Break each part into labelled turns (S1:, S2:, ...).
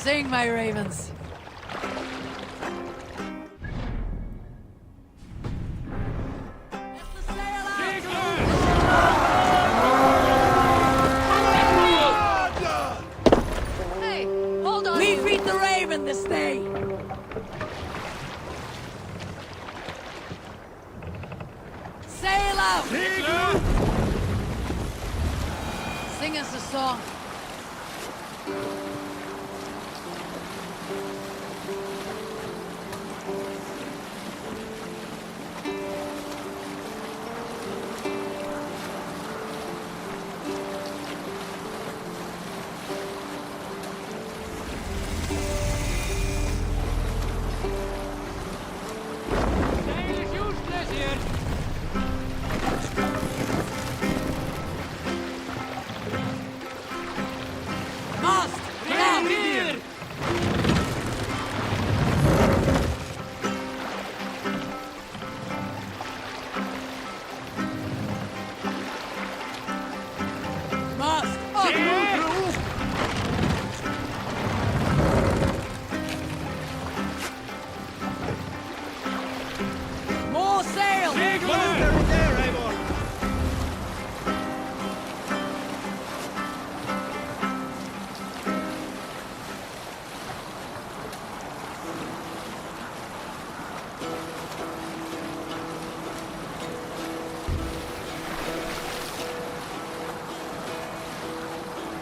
S1: Sing, my ravens.
S2: Hey, hold on.
S1: We feed the raven this day. Sail out. Sing us a song. Mast! Down! Here! Mast! Up! More sail!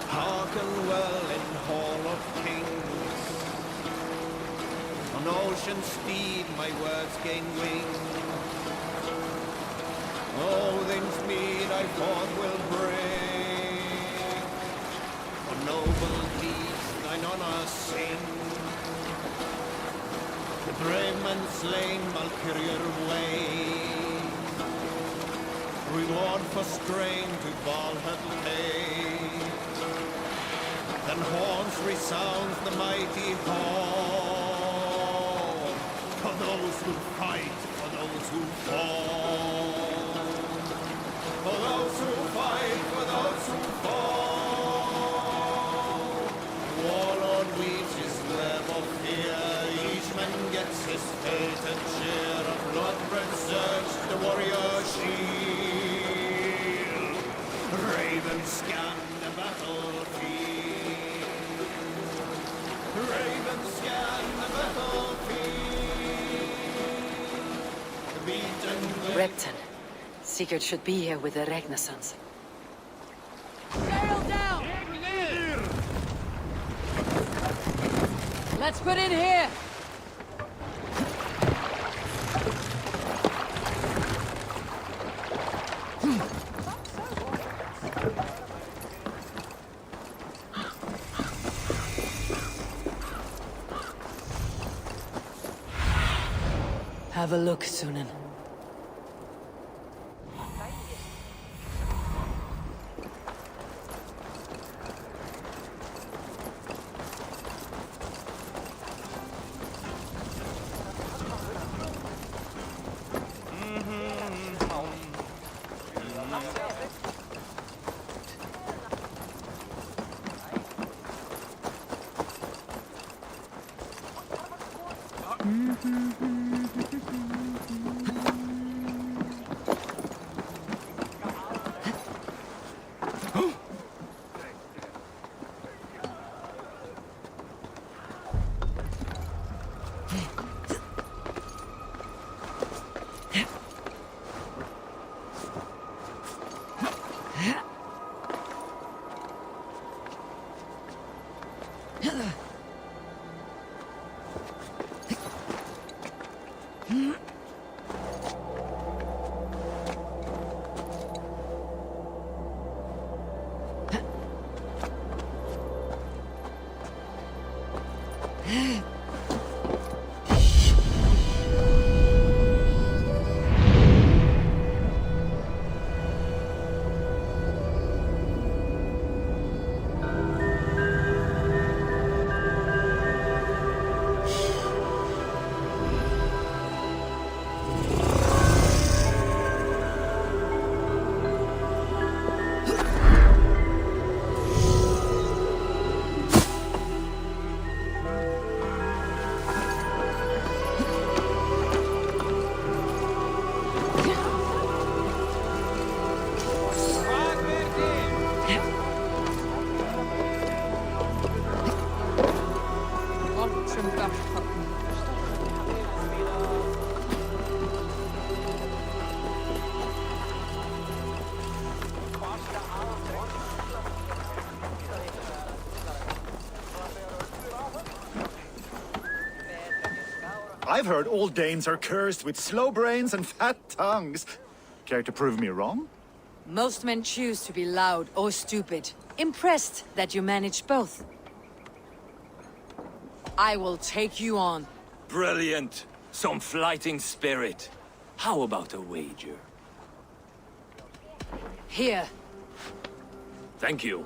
S3: Hearken well in Hall of Kings. On ocean steed my words gain wing. Odin's mead I forth will bring. For noble deeds thine honor sing. The brave man slain Valkyrier way. Reward for strain to Valhalla pay. Then horns resounds the mighty horn. For those who fight, for those who fall. For those who fight, for those who fall. Warlord reaches web of fear. Each man gets his fate and share of blood-red surge, the warrior shield. Ravens scan the battlefield. Ravens scan the battlefield. The beaten
S1: Repton. Sigurd should be here with the Renaissance. Sail down! Let's put in here! Have a look, Sunan.
S4: I've heard all Danes are cursed with slow brains and fat tongues. Care to prove me wrong?
S1: Most men choose to be loud or stupid. Impressed that you manage both. I will take you on.
S5: Brilliant. Some fighting spirit. How about a wager?
S1: Here,
S5: Thank you.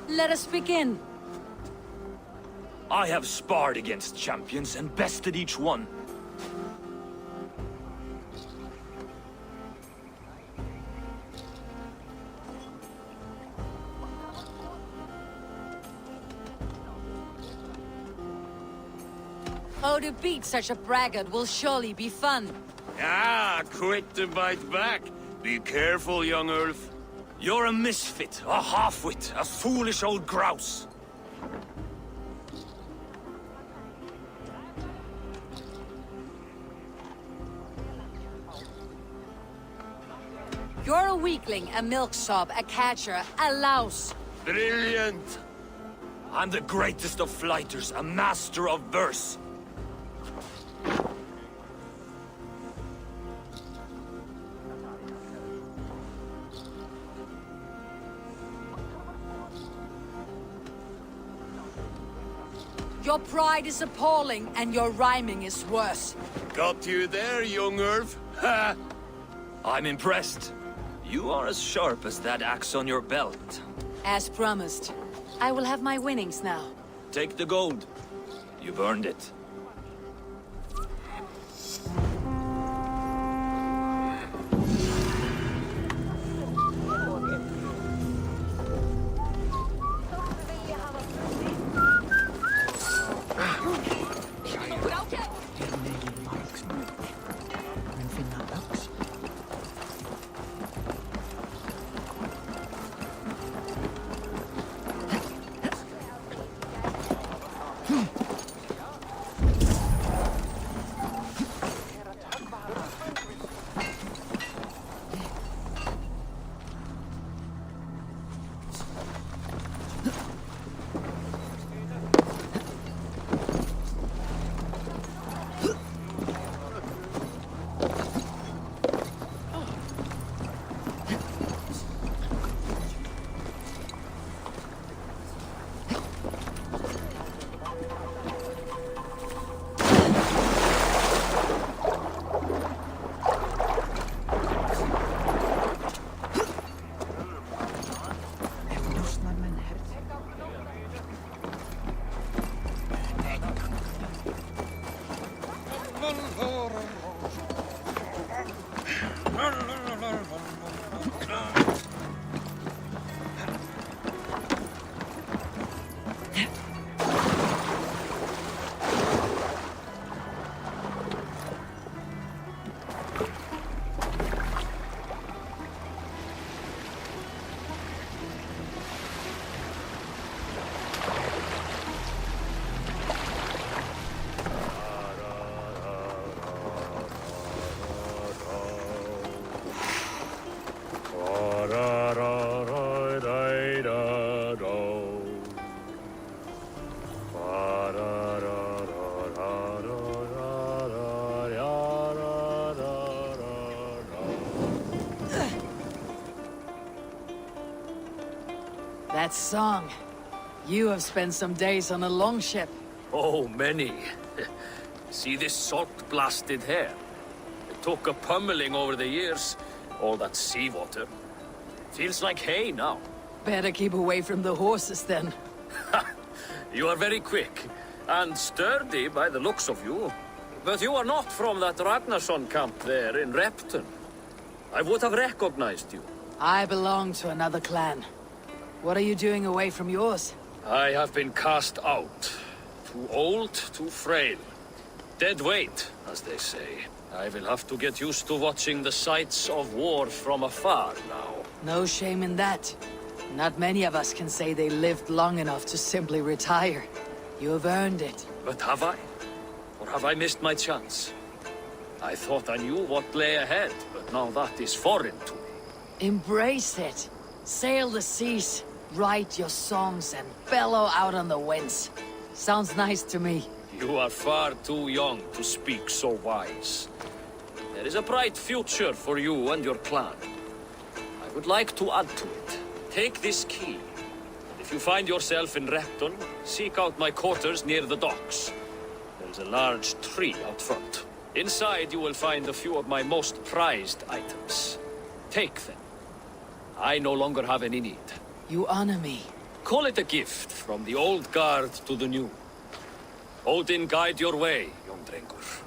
S1: let us begin.
S5: I have sparred against champions and bested each one.
S1: Oh, to beat such a braggart will surely be fun.
S5: Ah, quick to bite back. Be careful, young Ulf. You're a misfit, a half-wit, a foolish old grouse.
S1: You're a weakling, a milksop, a catcher, a louse.
S5: Brilliant. I'm the greatest of flighters, a master of verse.
S1: Your pride is appalling, and your rhyming is worse.
S5: Got you there, young Ulf. Ha! I'm impressed. You are as sharp as that axe on your belt.
S1: As promised, I will have my winnings now.
S5: Take the gold. You've earned it.
S1: That song. You have spent some days on a longship.
S6: Oh, many. See this salt-blasted hair? It took a pummeling over the years. All that seawater. Feels like hay now.
S1: Better keep away from the horses then.
S6: You are very quick. And sturdy by the looks of you. But you are not from that Ragnarsson camp there in Repton. I would have recognized you.
S1: I belong to another clan. What are you doing away from yours?
S6: I have been cast out. Too old, too frail. Dead weight, as they say. I will have to get used to watching the sights of war from afar now.
S1: No shame in that. Not many of us can say they lived long enough to simply retire. You have earned it.
S6: But have I? Or have I missed my chance? I thought I knew what lay ahead, but now that is foreign to me.
S1: Embrace it. Sail the seas, write your songs, and bellow out on the winds. Sounds nice to me.
S6: You are far too young to speak so wise. There is a bright future for you and your clan. I would like to add to it. Take this key. If you find yourself in Repton, seek out my quarters near the docks. There is a large tree out front. Inside you will find a few of my most prized items. Take them. I no longer have any need.
S1: You honor me.
S6: Call it a gift from the old guard to the new. Odin guide your way, young drengur.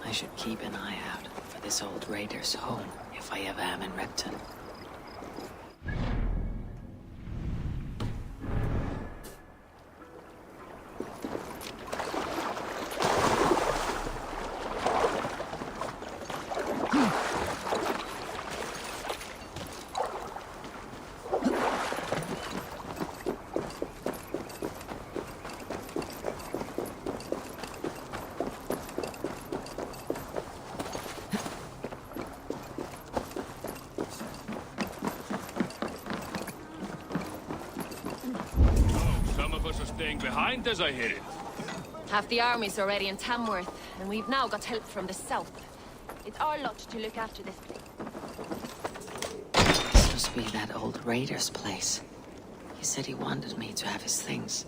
S1: I should keep an eye out for this old raider's home if I ever am in Repton.
S5: Some of us are staying behind, as I hear it.
S2: Half the army's already in Tamworth, and we've now got help from the south. It's our lot to look after this place.
S1: This must be that old raider's place. He said he wanted me to have his things.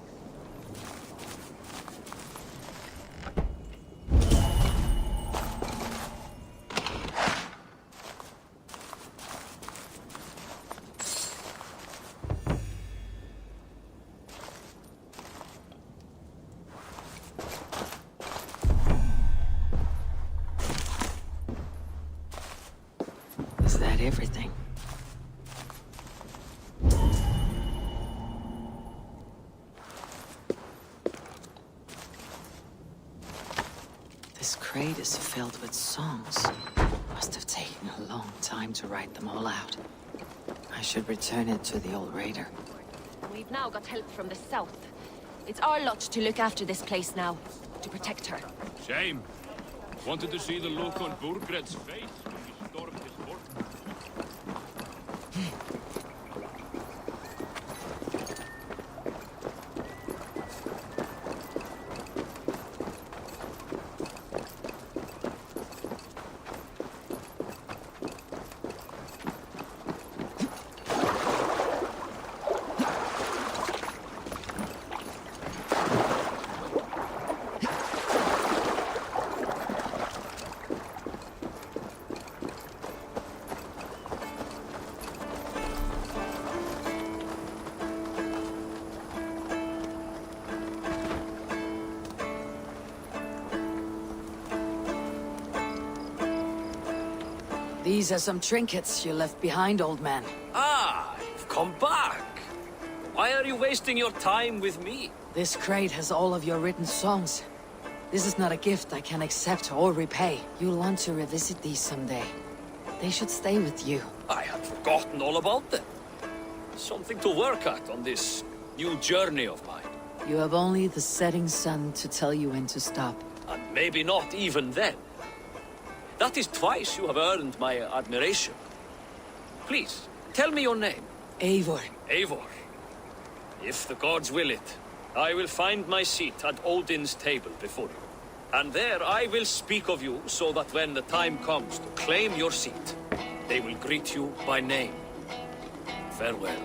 S1: Is that everything? This crate is filled with songs. Must have taken a long time to write them all out. I should return it to the old raider.
S2: We've now got help from the south. It's our lot to look after this place now, to protect her.
S5: Shame. Wanted to see the look on Burgred's face when we stormed his fort.
S1: These are some trinkets you left behind, old man.
S6: Ah, you've come back. Why are you wasting your time with me?
S1: This crate has all of your written songs. This is not a gift I can accept or repay. You'll want to revisit these someday. They should stay with you.
S6: I had forgotten all about them. Something to work at on this new journey of mine.
S1: You have only the setting sun to tell you when to stop.
S6: And maybe not even then. That is twice you have earned my admiration. Please, tell me your name.
S1: Eivor.
S6: Eivor. If the gods will it, I will find my seat at Odin's table before you. And there I will speak of you so that when the time comes to claim your seat, they will greet you by name. Farewell.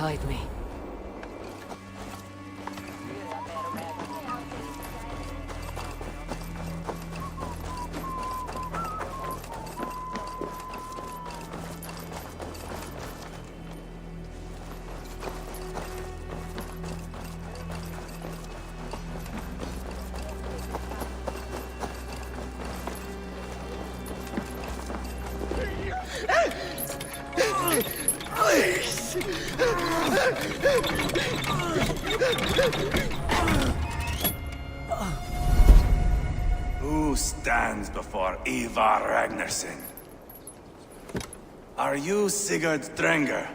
S1: guide me.
S5: Who stands before Ivar Ragnarsson? Are you Sigurd Drenger?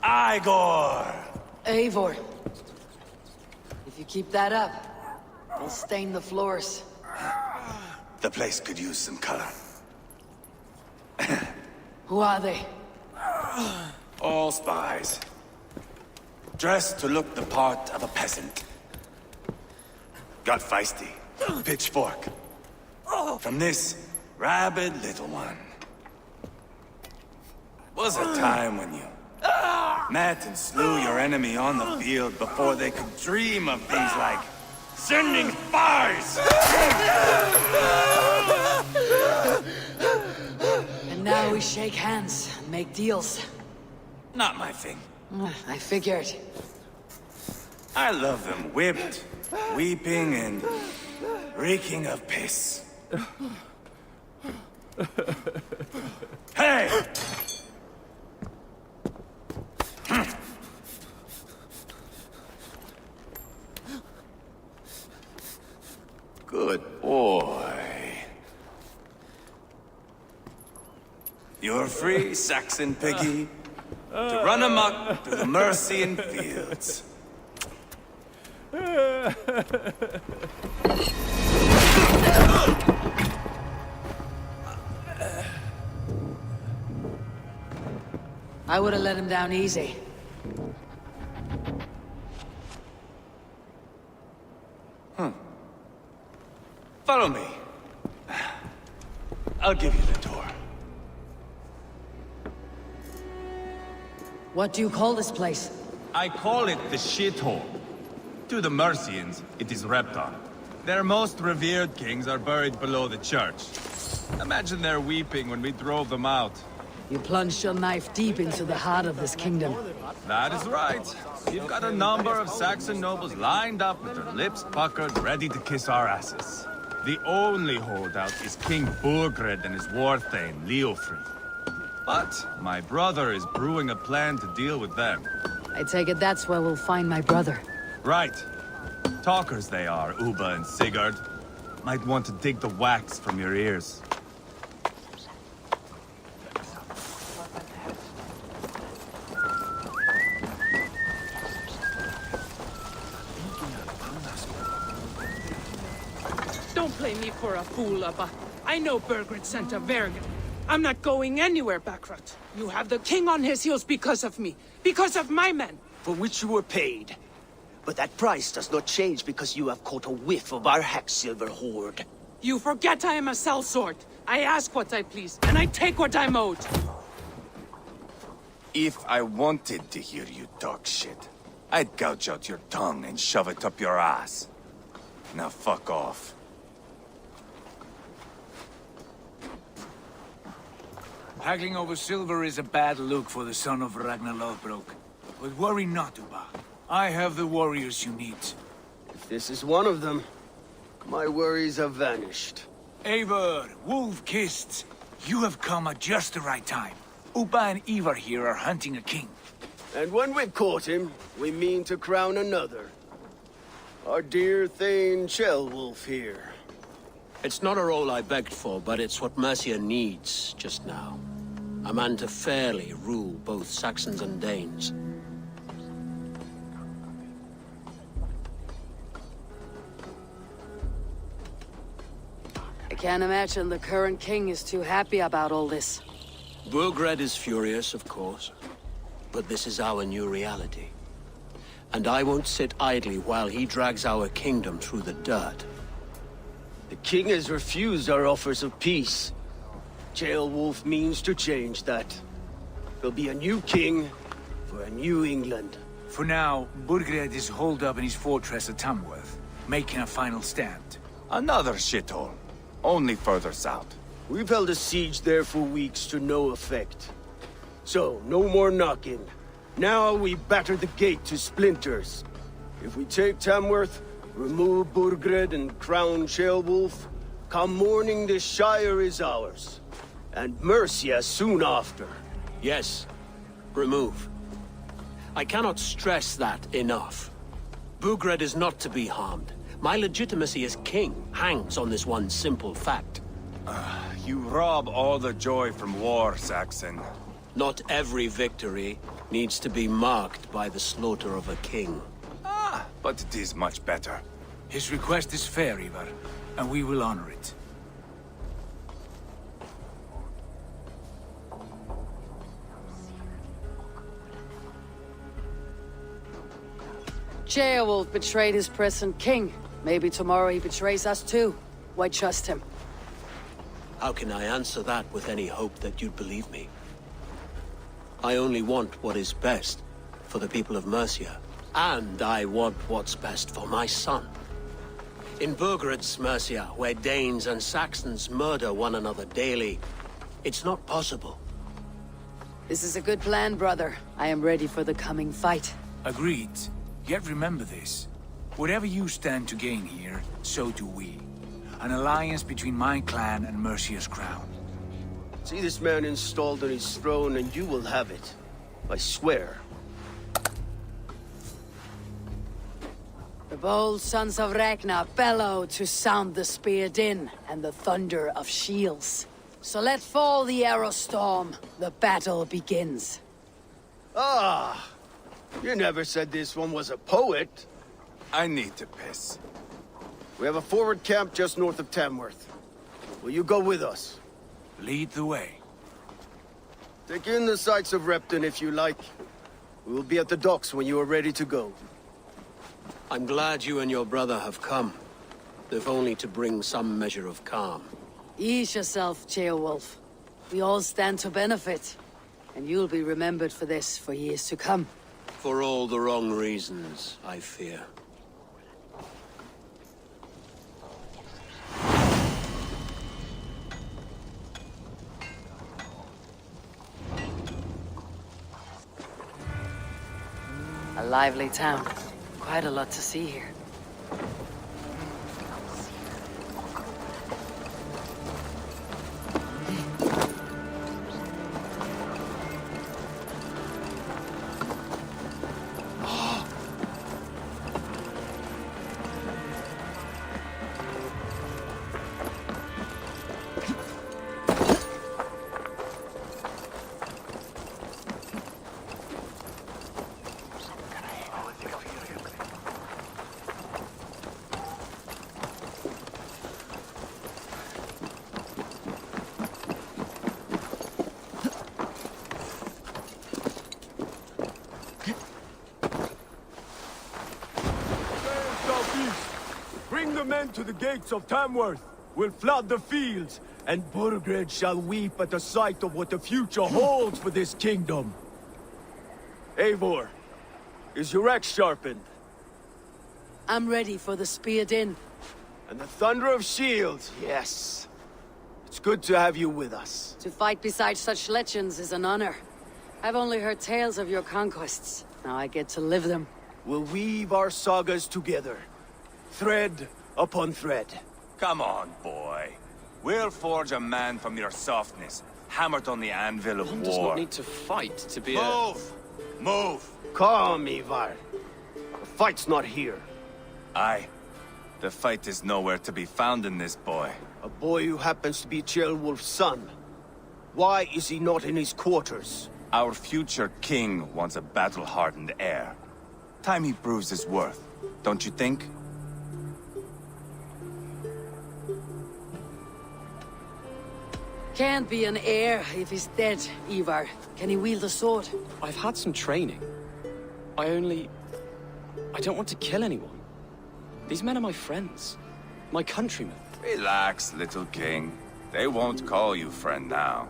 S5: Igor!
S1: Eivor. If you keep that up, we'll stain the floors.
S5: The place could use some color.
S1: Who are they?
S5: All spies. Dressed to look the part of a peasant. Got feisty. Pitchfork. From this rabid little one. Was a time when you met and slew your enemy on the field before they could dream of things like sending spies!
S1: And now we shake hands and make deals.
S5: Not my thing.
S1: I figured.
S5: I love them whipped, weeping, and reeking of piss. Hey! Good boy. You're free, Saxon piggy, to run amok through the Mercian fields.
S1: I would have let him down easy.
S5: Follow me. I'll give you the tour.
S1: What do you call this place?
S7: I call it the shithole. To the Mercians, it is Reptar. Their most revered kings are buried below the church. Imagine their weeping when we drove them out.
S1: You plunged your knife deep into the heart of this kingdom.
S7: That is right. We've got a number of Saxon nobles lined up with their lips puckered, ready to kiss our asses. The only holdout is King Burgred and his warthane, Leofrid. But my brother is brewing a plan to deal with them.
S1: I take it that's where we'll find my brother.
S7: Right. Talkers they are, Uba and Sigurd. Might want to dig the wax from your ears.
S8: Don't play me for a fool, Abba. I know Burgred sent a Vergen. I'm not going anywhere, Backrot. You have the king on his heels because of me. Because of my men.
S9: For which you were paid. But that price does not change because you have caught a whiff of our Hacksilver hoard.
S8: You forget I am a sellsword. I ask what I please, and I take what I'm owed.
S5: If I wanted to hear you talk shit, I'd gouge out your tongue and shove it up your ass. Now fuck off.
S10: Haggling over silver is a bad look for the son of Ragnar Lothbrok. But worry not, Uba. I have the warriors you need.
S9: If this is one of them, my worries have vanished.
S10: Eivor, Wolf-Kissed, you have come at just the right time. Uba and Ivar here are hunting a king.
S9: And when we've caught him, we mean to crown another. Our dear Thane Ceolwulf here.
S11: It's not a role I begged for, but it's what Mercia needs just now. A man to fairly rule both Saxons and Danes.
S1: I can't imagine the current king is too happy about all this.
S11: Burgred is furious, of course. But this is our new reality. And I won't sit idly while he drags our kingdom through the dirt.
S9: The king has refused our offers of peace. Ceolwulf means to change that. There'll be a new king for a new England.
S10: For now, Burgred is holed up in his fortress at Tamworth, making a final stand.
S7: Another shithole. Only further south.
S9: We've held a siege there for weeks to no effect. So, no more knocking. Now we batter the gate to splinters. If we take Tamworth, remove Burgred and crown Ceolwulf, come morning the Shire is ours. And Mercia soon after.
S11: Yes, remove. I cannot stress that enough. Burgred is not to be harmed. My legitimacy as king hangs on this one simple fact.
S7: You rob all the joy from war, Saxon.
S11: Not every victory needs to be marked by the slaughter of a king.
S7: But it is much better.
S10: His request is fair, Ivar, and we will honor it.
S1: Ceolwulf betrayed his present king. Maybe tomorrow he betrays us too. Why trust him?
S11: How can I answer that with any hope that you'd believe me? I only want what is best for the people of Mercia. And I want what's best for my son. In Burgred's Mercia, where Danes and Saxons murder one another daily, it's not possible.
S1: This is a good plan, brother. I am ready for the coming fight.
S10: Agreed. Yet remember this. Whatever you stand to gain here, so do we. An alliance between my clan and Mercia's crown.
S9: See this man installed on his throne and you will have it. I swear.
S1: The bold sons of Ragnar bellow to sound the spear din and the thunder of shields. So let fall the arrow storm. The battle begins.
S9: Ah! You never said this one was a poet.
S7: I need to piss.
S9: We have a forward camp just north of Tamworth. Will you go with us?
S10: Lead the way.
S9: Take in the sights of Repton if you like. We will be at the docks when you are ready to go.
S11: I'm glad you and your brother have come, if only to bring some measure of calm.
S1: Ease yourself, Ceolwulf. We all stand to benefit. And you'll be remembered for this for years to come.
S11: For all the wrong reasons, I fear.
S1: A lively town. Quite a lot to see here.
S9: Bring the men to the gates of Tamworth. We'll flood the fields, and Burgred shall weep at the sight of what the future holds for this kingdom. Eivor, is your axe sharpened?
S1: I'm ready for the spear din.
S9: And the thunder of shields, yes. It's good to have you with us.
S1: To fight beside such legends is an honor. I've only heard tales of your conquests. Now I get to live them.
S9: We'll weave our sagas together. Thread upon thread.
S7: Come on, boy. We'll forge a man from your softness, hammered on the anvil of
S12: One
S7: war.
S12: does not need to fight to be
S7: Move! Move!
S9: Calm, Ivar. The fight's not here.
S7: Aye. The fight is nowhere to be found in this boy.
S9: A boy who happens to be Ceolwulf's son. Why is he not in his quarters?
S7: Our future king wants a battle-hardened heir. Time he proves his worth, don't you think?
S1: Can't be an heir if he's dead, Ivar. Can he wield a sword?
S12: I've had some training. I don't want to kill anyone. These men are my friends. My countrymen.
S7: Relax, little king. They won't call you friend now.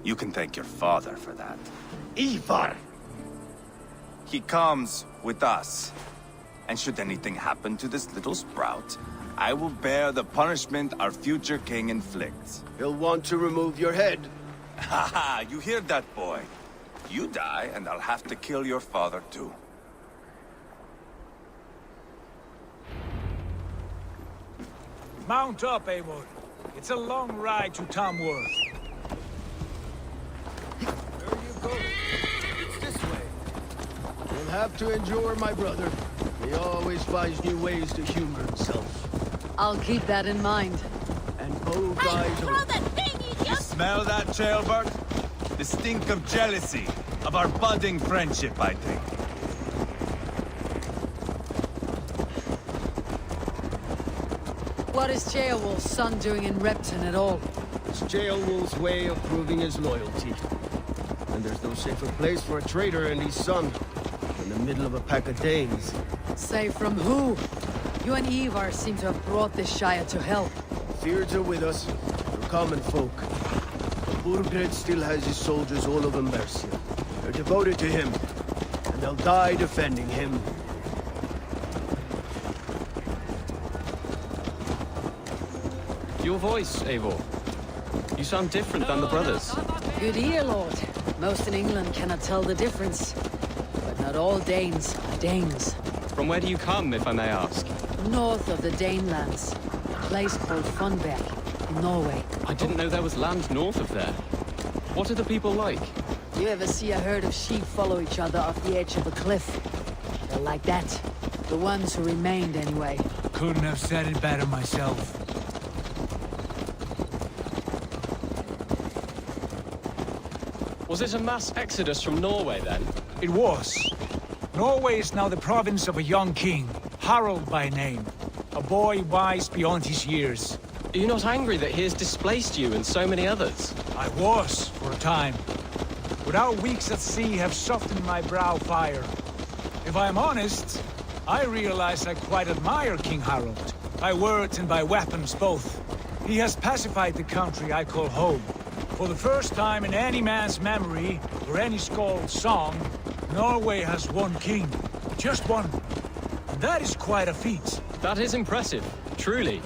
S7: You can thank your father for that.
S9: Ivar!
S7: He comes with us. And should anything happen to this little sprout, I will bear the punishment our future king inflicts.
S9: He'll want to remove your head.
S7: Haha, you hear that, boy? You die, and I'll have to kill your father, too.
S10: Mount up, Eivor. It's a long ride to Tamworth.
S9: There you go. It's this way. You'll have to endure, my brother. He always finds new ways to humor himself.
S1: I'll keep that in mind.
S9: And both eyes open.
S7: You smell that, Jailbird? The stink of jealousy, of our budding friendship, I think.
S1: What is Ceolwulf's son doing in Repton at all?
S9: It's Ceolwulf's way of proving his loyalty. And there's no safer place for a traitor and his son in the middle of a pack of Danes.
S1: Say from who? You and Ivar seem to have brought this Shire to hell.
S9: Fears are with us. We're common folk. Burgred still has his soldiers all over Mercia. They're devoted to him, and they'll die defending him.
S12: Your voice, Eivor. You sound different than the brothers.
S1: Good ear, Lord. Most in England cannot tell the difference. But not all Danes are Danes.
S12: From where do you come, if I may ask?
S1: North of the Danelands. A place called Funberg, in Norway.
S12: I didn't know there was land north of there. What are the people like?
S1: You ever see a herd of sheep follow each other off the edge of a cliff? They're like that. The ones who remained, anyway.
S10: Couldn't have said it better myself.
S12: Was it a mass exodus from Norway, then?
S10: It was. Norway is now the province of a young king, Harald by name. A boy wise beyond his years.
S12: Are you not angry that he has displaced you and so many others?
S10: I was, for a time. But our weeks at sea have softened my brow fire. If I am honest, I realize I quite admire King Harald. By words and by weapons both. He has pacified the country I call home. For the first time in any man's memory, or any skald's song, Norway has one king. Just one. And that is quite a feat.
S12: That is impressive, truly.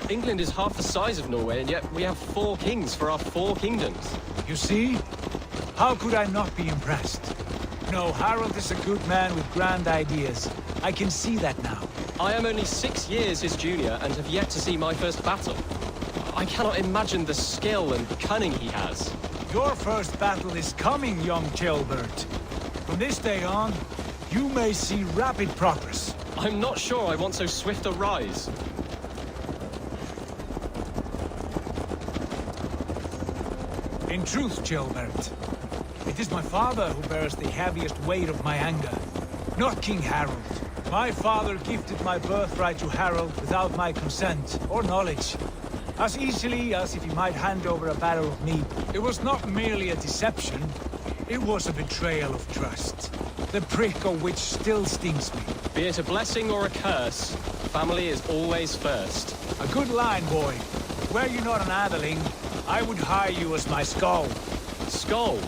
S12: England is half the size of Norway, and yet we have 4 kings for our 4 kingdoms.
S10: You see? How could I not be impressed? No, Harald is a good man with grand ideas. I can see that now.
S12: I am only 6 years his junior and have yet to see my first battle. I cannot imagine the skill and cunning he has.
S10: Your first battle is coming, young Ceolbert. From this day on, you may see rapid progress.
S12: I'm not sure I want so swift a rise.
S10: In truth, Ceolbert, it is my father who bears the heaviest weight of my anger, not King Harald. My father gifted my birthright to Harald without my consent or knowledge. As easily as if he might hand over a barrel of meat. It was not merely a deception, it was a betrayal of trust. The prick of which still stings me.
S12: Be it a blessing or a curse, family is always first.
S10: A good line, boy. Were you not an atheling, I would hire you as my skald.
S12: Skald?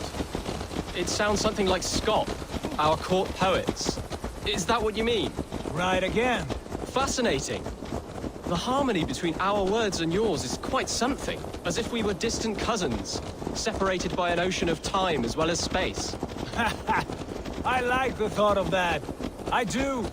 S12: It sounds something like Scott, our court poets. Is that what you mean?
S10: Right again.
S12: Fascinating. The harmony between our words and yours is quite something. As if we were distant cousins, separated by an ocean of time as well as space.
S10: I like the thought of that. I do.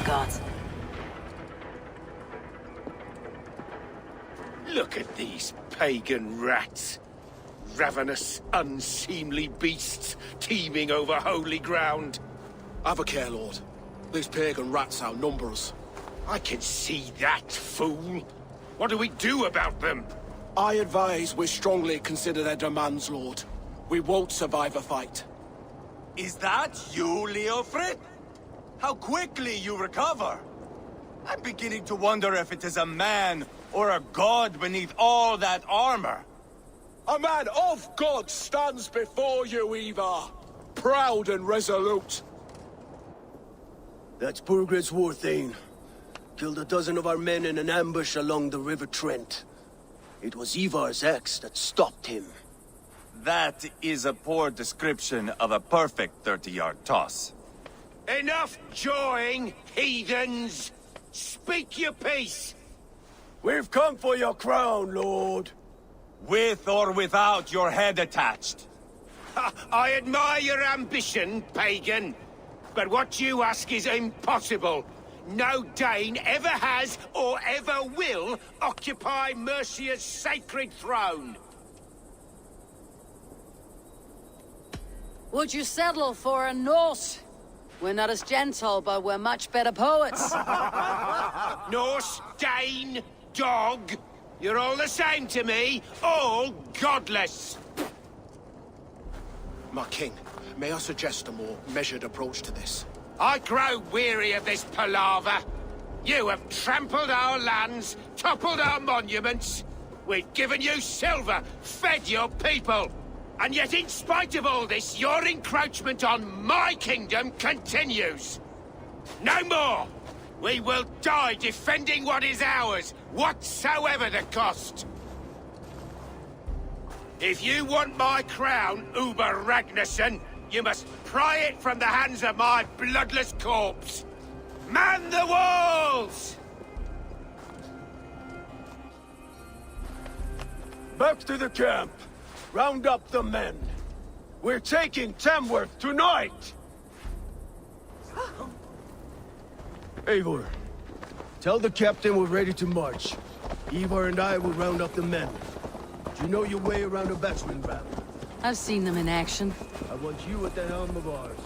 S1: gods.
S9: Look at these pagan rats. Ravenous, unseemly beasts teeming over holy ground.
S13: Have a care, Lord. These pagan rats outnumber us.
S9: I can see that, fool. What do we do about them?
S13: I advise we strongly consider their demands, Lord. We won't survive a fight.
S3: Is that you, Leofrid? How quickly you recover! I'm beginning to wonder if it is a man or a god beneath all that armor.
S13: A man of God stands before you, Ivar. Proud and resolute.
S9: That's Burgred's Warthane. Killed a dozen of our men in an ambush along the River Trent. It was Ivar's axe that stopped him.
S3: That is a poor description of a perfect 30-yard toss.
S9: Enough jawing, heathens! Speak your peace! We've come for your crown, Lord.
S3: With or without your head attached.
S9: I admire your ambition, pagan. But what you ask is impossible. No Dane ever has or ever will occupy Mercia's sacred throne.
S1: Would you settle for a Norse? We're not as gentle, but we're much better poets.
S9: Norse, Dane, dog. You're all the same to me. All godless.
S13: My king, may I suggest a more measured approach to this?
S9: I grow weary of this palaver. You have trampled our lands, toppled our monuments. We've given you silver, fed your people. And yet, in spite of all this, your encroachment on my kingdom continues. No more! We will die defending what is ours, whatsoever the cost. If you want my crown, Uber Ragnarsson, you must pry it from the hands of my bloodless corpse. Man the walls! Back to the camp. Round up the men. We're taking Tamworth tonight! Eivor, tell the captain we're ready to march. Ivar and I will round up the men. Do you know your way around a batsman ground?
S1: I've seen them in action.
S9: I want you at the helm of ours.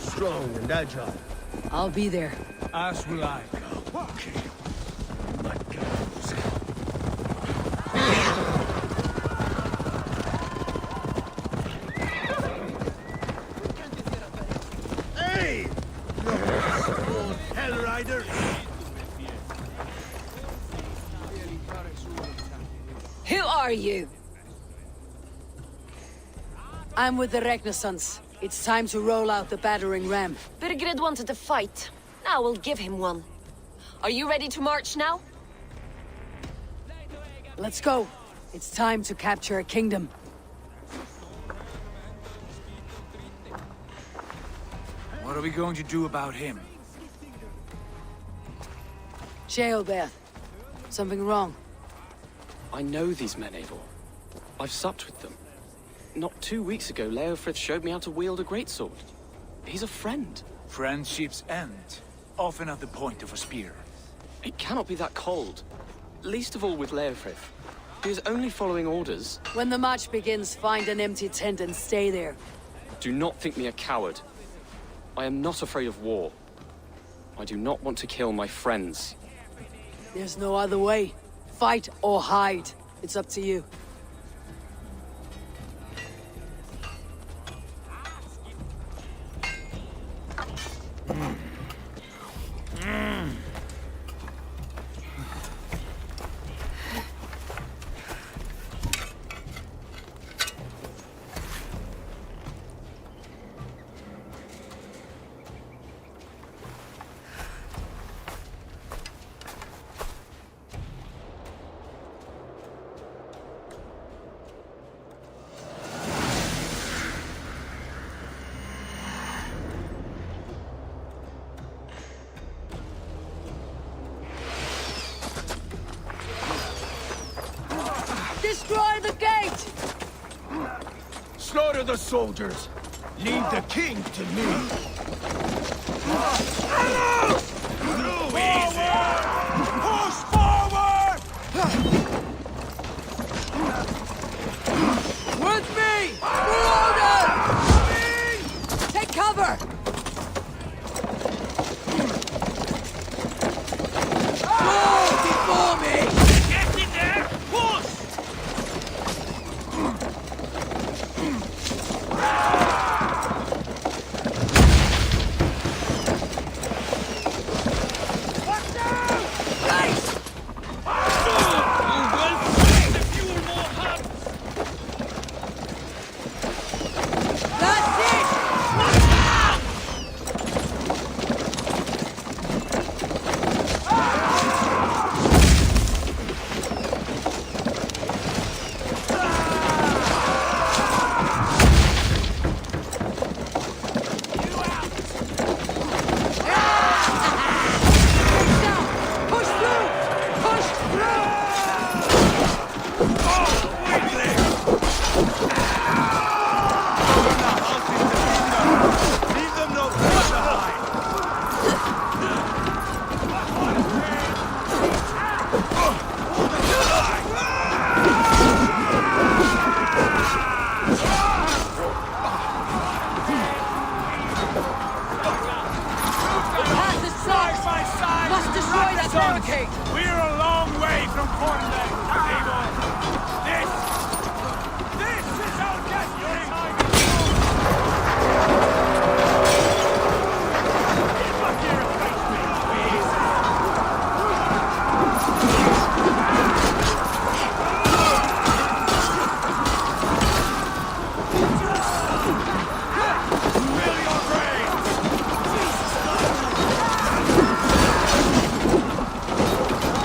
S9: Strong and agile.
S1: I'll be there.
S10: As will I.
S9: Hey! Hell Rider!
S1: Who are you? I'm with the Regnarssons. It's time to roll out the battering ram.
S2: Burgred wanted to fight. Now we'll give him one. Are you ready to march now?
S1: Let's go. It's time to capture a kingdom.
S10: What are we going to do about him?
S1: Sheolbeth. Something wrong?
S12: I know these men, Eivor. I've supped with them. Not 2 weeks ago, Leofrith showed me how to wield a greatsword. He's a friend.
S10: Friendships end, often at the point of a spear.
S12: It cannot be that cold. Least of all with Leofrith. He is only following orders.
S1: When the march begins, find an empty tent and stay there.
S12: Do not think me a coward. I am not afraid of war. I do not want to kill my friends.
S1: There's no other way. Fight or hide. It's up to you. Destroy the gate!
S9: Slaughter the soldiers! Leave the king to me!
S1: cover! Go before me!
S5: Get in there! Push!
S1: Watch out! Nice! That's it! Push through! Push through!
S3: Leave them no place to hide.
S1: Pass is blocked! Must destroy that barricade!
S7: We're a long way from Cornwall, Abel. This is our destiny!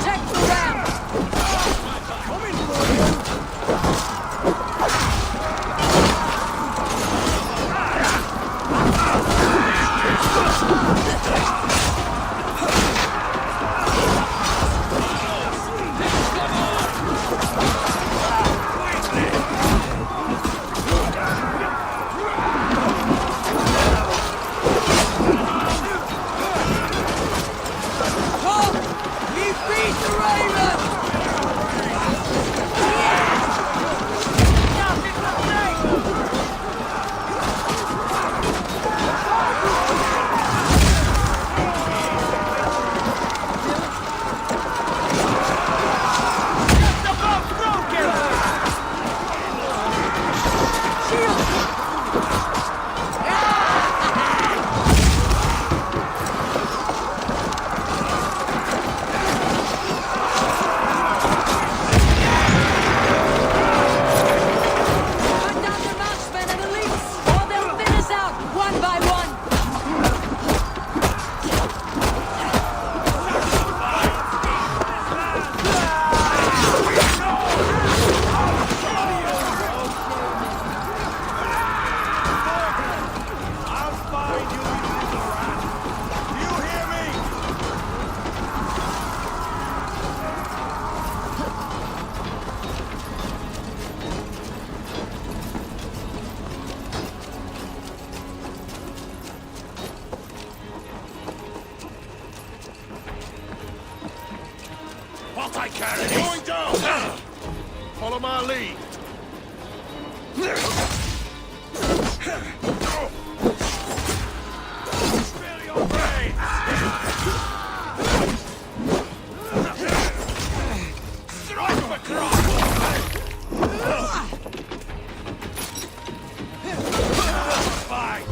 S1: Check the ramp! Come! We beat the Raven! Cut down their marksmen and elites, or they'll thin us out one by one!
S3: I'll find you, you little rat. You hear me?
S5: What I carry? Going down!
S13: Follow my lead.
S5: Spill your brains! Strike the cross! Fight!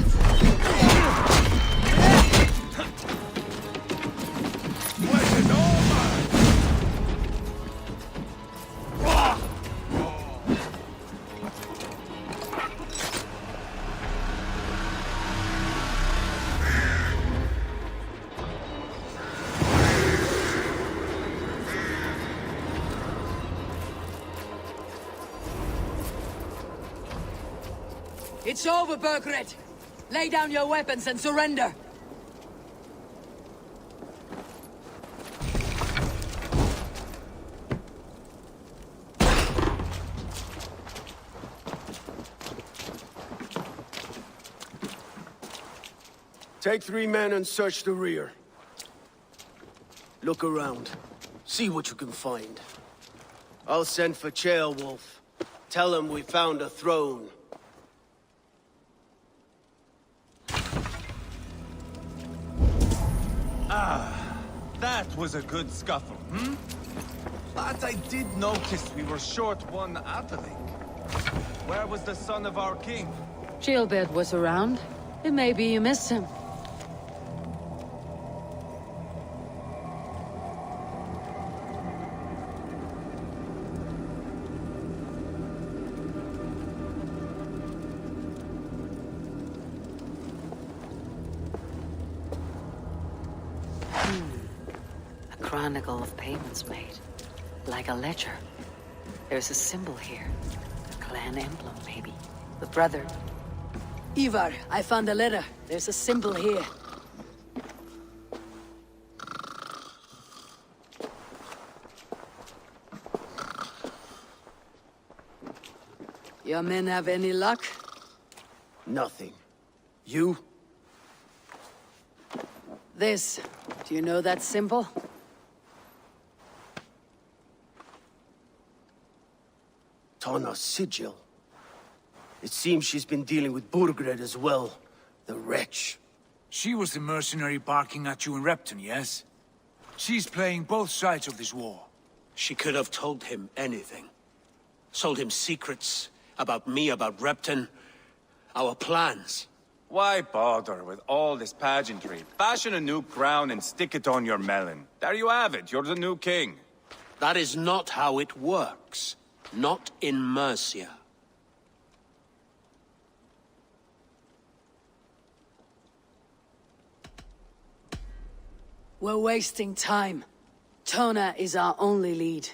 S13: Blessed all mine.
S1: It's over, Burgred! Lay down your weapons and surrender!
S9: Take 3 men and search the rear. Look around. See what you can find. I'll send for Chaelwolf. Tell him we found a throne.
S7: That was a good scuffle, hmm? But I did notice we were short one atheling. Where was the son of our king?
S1: Gilbert was around. It may be you missed him. A chronicle of payments made. Like a ledger. There's a symbol here. A clan emblem, maybe. The brother. Ivar, I found a letter. There's a symbol here. Your men have any luck?
S9: Nothing. You?
S1: This. Do you know that symbol?
S9: Tana's sigil. It seems she's been dealing with Burgred as well. The wretch.
S10: She was the mercenary barking at you in Repton, yes? She's playing both sides of this war.
S11: She could have told him anything. Sold him secrets about me, about Repton, our plans.
S7: Why bother with all this pageantry? Fashion a new crown and stick it on your melon. There you have it, you're the new king.
S11: That is not how it works. Not in Mercia.
S1: We're wasting time. Tona is our only lead.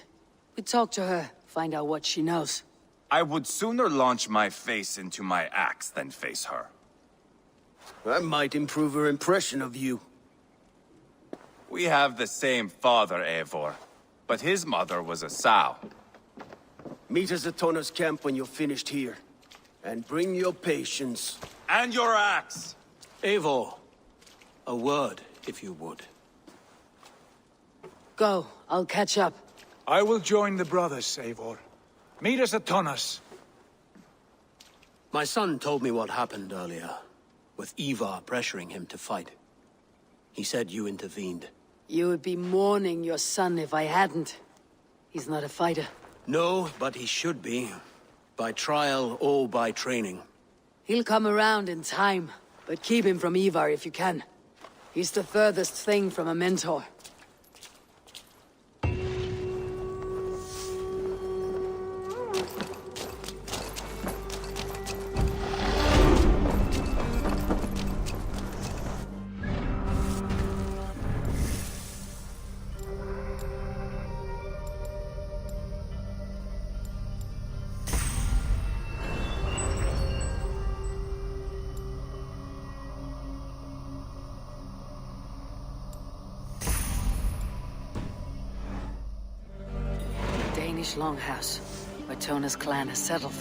S1: We talk to her, find out what she knows.
S7: I would sooner launch my face into my axe than face her.
S9: That might improve her impression of you.
S7: We have the same father, Eivor, but his mother was a sow.
S9: Meet us at Tona's camp when you're finished here. And bring your patience.
S7: And your axe!
S11: Eivor, a word, if you would.
S1: Go, I'll catch up.
S10: I will join the brothers, Eivor. Meet us at Tonas.
S11: My son told me what happened earlier, with Ivar pressuring him to fight. He said you intervened.
S1: You would be mourning your son if I hadn't. He's not a fighter.
S11: No, but he should be. By trial or by training.
S1: He'll come around in time, but keep him from Ivar if you can. He's the furthest thing from a mentor. Longhouse, where Tona's clan has settled.